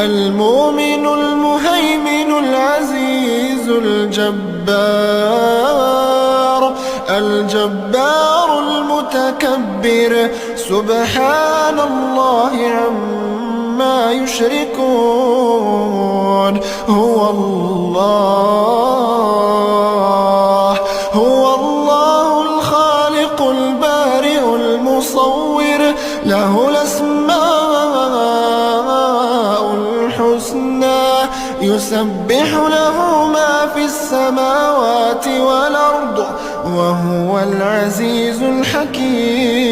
المؤمن المهيمن العزيز الجبار المتكبر سبحان الله عما يشركون. هو الله الخالق البارئ المصور، له الأسماء الحسنى، يسبح له ما في السماوات والأرض، وهو العزيز الحكيم.